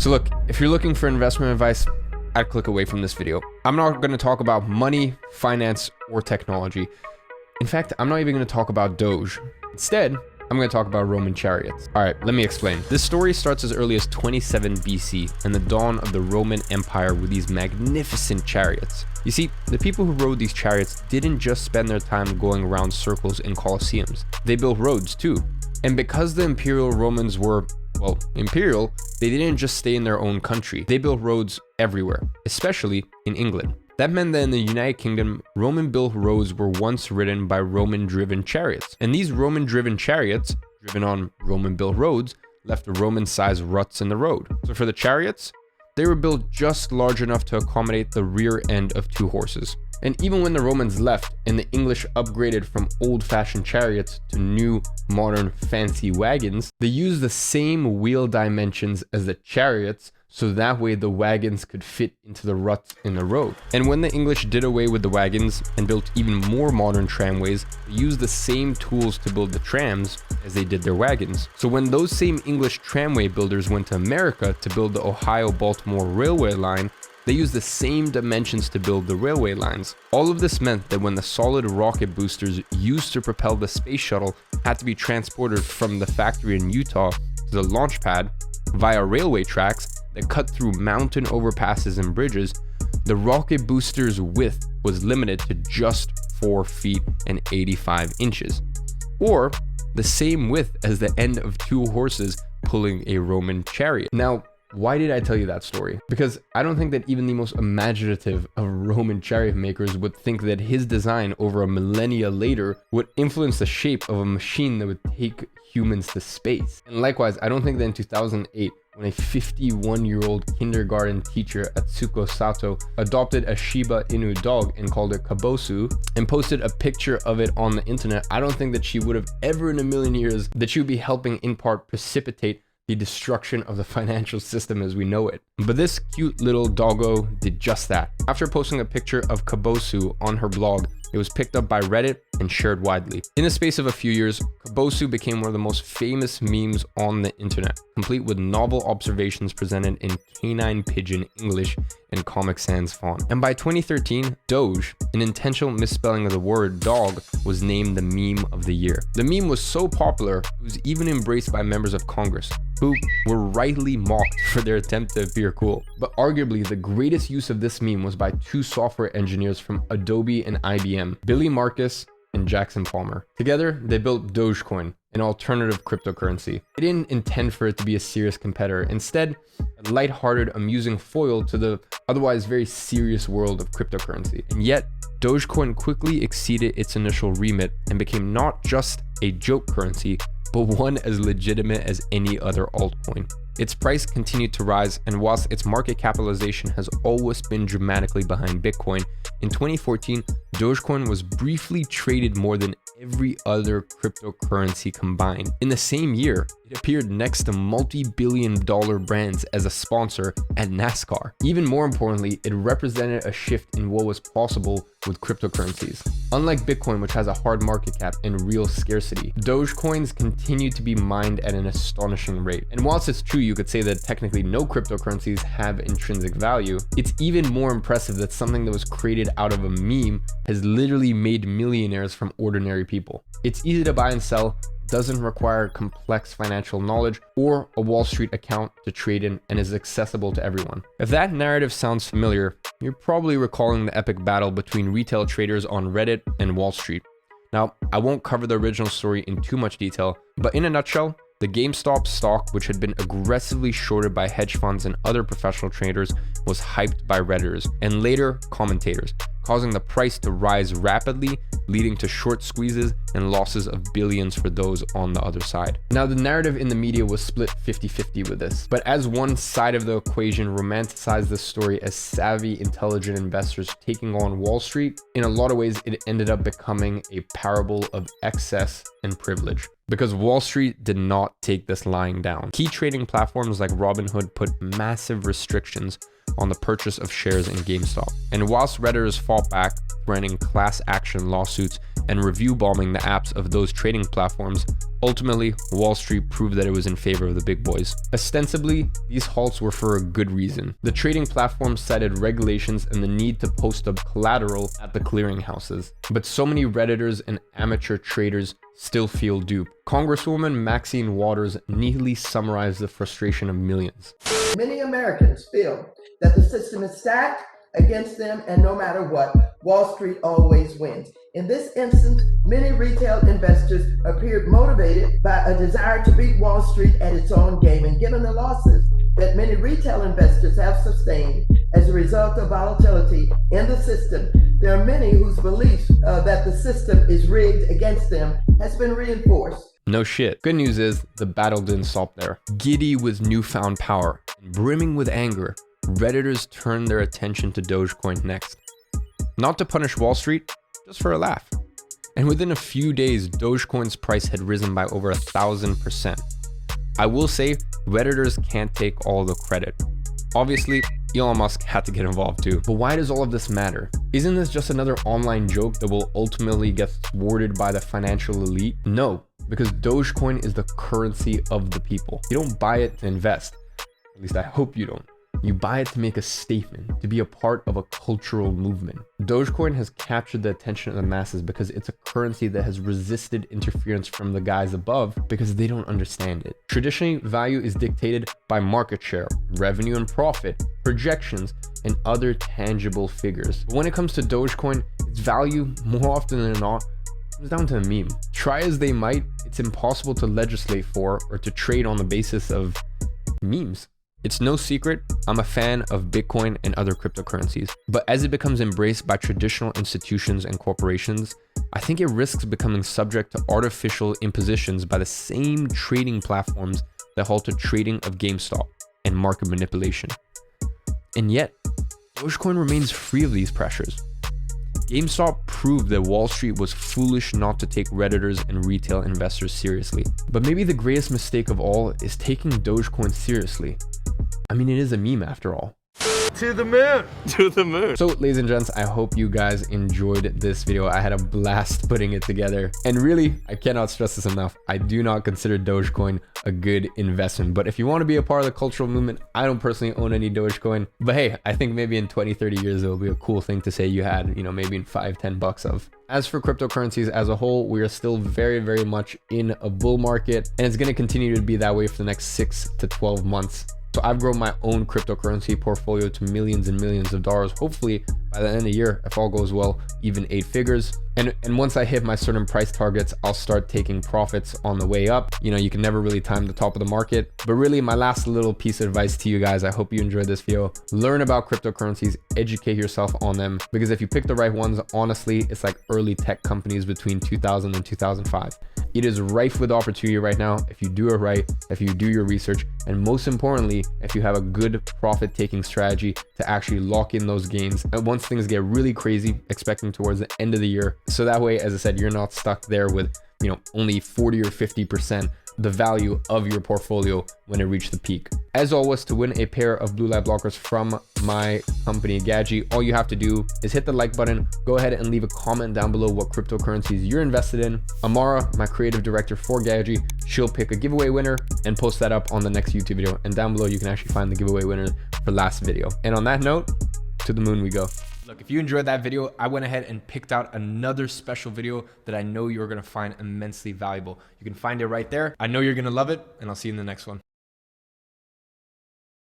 So look, if you're looking for investment advice, I'd click away from this video. I'm not going to talk about money, finance, or technology. In fact, I'm not even going to talk about Doge. Instead, I'm going to talk about Roman chariots. All right, let me explain. This story starts as early as 27 BC and the dawn of the Roman Empire with these magnificent chariots. You see, the people who rode these chariots didn't just spend their time going around circles in colosseums. They built roads too. And because the Imperial Romans were, well, imperial, they didn't just stay in their own country. They built roads everywhere, especially in England. That meant that in the United Kingdom, Roman-built roads were once ridden by Roman-driven chariots. And these Roman-driven chariots, driven on Roman-built roads, left Roman-sized ruts in the road. So for the chariots, they were built just large enough to accommodate the rear end of 2 horses. And even when the Romans left and the English upgraded from old-fashioned chariots to new, modern, fancy wagons, they used the same wheel dimensions as the chariots, so that way the wagons could fit into the ruts in the road. And when the English did away with the wagons and built even more modern tramways, they used the same tools to build the trams as they did their wagons. So when those same English tramway builders went to America to build the Ohio-Baltimore railway line, they used the same dimensions to build the railway lines. All of this meant that when the solid rocket boosters used to propel the space shuttle had to be transported from the factory in Utah to the launch pad via railway tracks that cut through mountain overpasses and bridges, the rocket booster's width was limited to just 4 feet and 85 inches, or the same width as the end of 2 horses pulling a Roman chariot. Now, why did I tell you that story? Because I don't think that even the most imaginative of Roman chariot makers would think that his design over a millennia later would influence the shape of a machine that would take humans to space. And likewise, I don't think that in 2008, when a 51-year-old kindergarten teacher at Tsuko Sato adopted a Shiba Inu dog and called it Kabosu and posted a picture of it on the internet, I don't think that she would have ever in a million years that she would be helping in part precipitate the destruction of the financial system as we know it. But this cute little doggo did just that. After posting a picture of Kabosu on her blog, it was picked up by Reddit and shared widely. In the space of a few years, Kabosu became one of the most famous memes on the internet, complete with novel observations presented in canine pigeon English and Comic Sans font. And by 2013, Doge, an intentional misspelling of the word dog, was named the meme of the year. The meme was so popular, it was even embraced by members of Congress, who were rightly mocked for their attempt to appear cool. But arguably, the greatest use of this meme was by 2 software engineers from Adobe and IBM, Billy Marcus and Jackson Palmer. Together, they built DogeCoin, an alternative cryptocurrency. They didn't intend for it to be a serious competitor. Instead, a lighthearted, amusing foil to the otherwise very serious world of cryptocurrency. And yet, Dogecoin quickly exceeded its initial remit and became not just a joke currency, but one as legitimate as any other altcoin. Its price continued to rise, and whilst its market capitalization has always been dramatically behind Bitcoin, in 2014, Dogecoin was briefly traded more than every other cryptocurrency combined. In the same year, it appeared next to multi-billion-dollar brands as a sponsor at NASCAR. Even more importantly, it represented a shift in what was possible with cryptocurrencies. Unlike Bitcoin, which has a hard market cap and real scarcity, Dogecoins continue to be mined at an astonishing rate. And whilst it's true you could say that technically no cryptocurrencies have intrinsic value, it's even more impressive that something that was created out of a meme has literally made millionaires from ordinary people. It's easy to buy and sell, doesn't require complex financial knowledge or a Wall Street account to trade in, and is accessible to everyone. If that narrative sounds familiar, you're probably recalling the epic battle between retail traders on Reddit and Wall Street. Now, I won't cover the original story in too much detail, but in a nutshell, the GameStop stock, which had been aggressively shorted by hedge funds and other professional traders, was hyped by Redditors and later commentators, causing the price to rise rapidly, leading to short squeezes and losses of billions for those on the other side. Now, the narrative in the media was split 50-50 with this, but as one side of the equation romanticized this story as savvy, intelligent investors taking on Wall Street, in a lot of ways it ended up becoming a parable of excess and privilege. Because Wall Street did not take this lying down. Key trading platforms like Robinhood put massive restrictions on the purchase of shares in GameStop. And whilst Redditors fought back, threatening class action lawsuits and review bombing the apps of those trading platforms, ultimately, Wall Street proved that it was in favor of the big boys. Ostensibly, these halts were for a good reason. The trading platforms cited regulations and the need to post up collateral at the clearinghouses. But so many Redditors and amateur traders still feel duped. Congresswoman Maxine Waters neatly summarized the frustration of millions. Many Americans feel that the system is stacked against them, and no matter what, Wall Street always wins. In this instance, many retail investors appeared motivated by a desire to beat Wall Street at its own game, and given the losses that many retail investors have sustained as a result of volatility in the system, there are many whose belief that the system is rigged against them has been reinforced. No shit. Good news is the battle didn't stop there. Giddy with newfound power and brimming with anger, Redditors turned their attention to DogeCoin next. Not to punish Wall Street, just for a laugh. And within a few days, DogeCoin's price had risen by over 1,000%. I will say, Redditors can't take all the credit. Obviously, Elon Musk had to get involved too. But why does all of this matter? Isn't this just another online joke that will ultimately get thwarted by the financial elite? No, because DogeCoin is the currency of the people. You don't buy it to invest. At least I hope you don't. You buy it to make a statement, to be a part of a cultural movement. DogeCoin has captured the attention of the masses because it's a currency that has resisted interference from the guys above because they don't understand it. Traditionally, value is dictated by market share, revenue and profit, projections, and other tangible figures. But when it comes to DogeCoin, its value, more often than not, comes down to a meme. Try as they might, it's impossible to legislate for or to trade on the basis of memes. It's no secret, I'm a fan of Bitcoin and other cryptocurrencies, but as it becomes embraced by traditional institutions and corporations, I think it risks becoming subject to artificial impositions by the same trading platforms that halted trading of GameStop and market manipulation. And yet, Dogecoin remains free of these pressures. GameStop proved that Wall Street was foolish not to take Redditors and retail investors seriously. But maybe the greatest mistake of all is taking Dogecoin seriously. I mean, it is a meme after all. To the moon! To the moon! So, ladies and gents, I hope you guys enjoyed this video. I had a blast putting it together. And really, I cannot stress this enough. I do not consider Dogecoin a good investment. But if you want to be a part of the cultural movement, I don't personally own any Dogecoin. But hey, I think maybe in 20, 30 years, it will be a cool thing to say you had, maybe in 5, 10 bucks of. As for cryptocurrencies as a whole, we are still very, very much in a bull market. And it's going to continue to be that way for the next 6 to 12 months. So I've grown my own cryptocurrency portfolio to millions and millions of dollars. Hopefully by the end of the year, if all goes well, even 8 figures. And once I hit my certain price targets, I'll start taking profits on the way up. You can never really time the top of the market. But really, my last little piece of advice to you guys, I hope you enjoyed this video. Learn about cryptocurrencies, educate yourself on them. Because if you pick the right ones, honestly, it's like early tech companies between 2000 and 2005. It is rife with opportunity right now if you do it right, if you do your research, and most importantly, if you have a good profit-taking strategy to actually lock in those gains. And once things get really crazy, expecting towards the end of the year, so that way, as I said, you're not stuck there with only 40 or 50% the value of your portfolio when it reached the peak. As always, to win a pair of blue light blockers from my company Gadzhi, all you have to do is hit the like button, go ahead and leave a comment down below what cryptocurrencies you're invested in. Amara, my creative director for Gadzhi, she'll pick a giveaway winner and post that up on the next YouTube video. And down below, you can actually find the giveaway winner for last video. And on that note, to the moon we go. Look, if you enjoyed that video, I went ahead and picked out another special video that I know you're going to find immensely valuable. You can find it right there. I know you're going to love it, and I'll see you in the next one.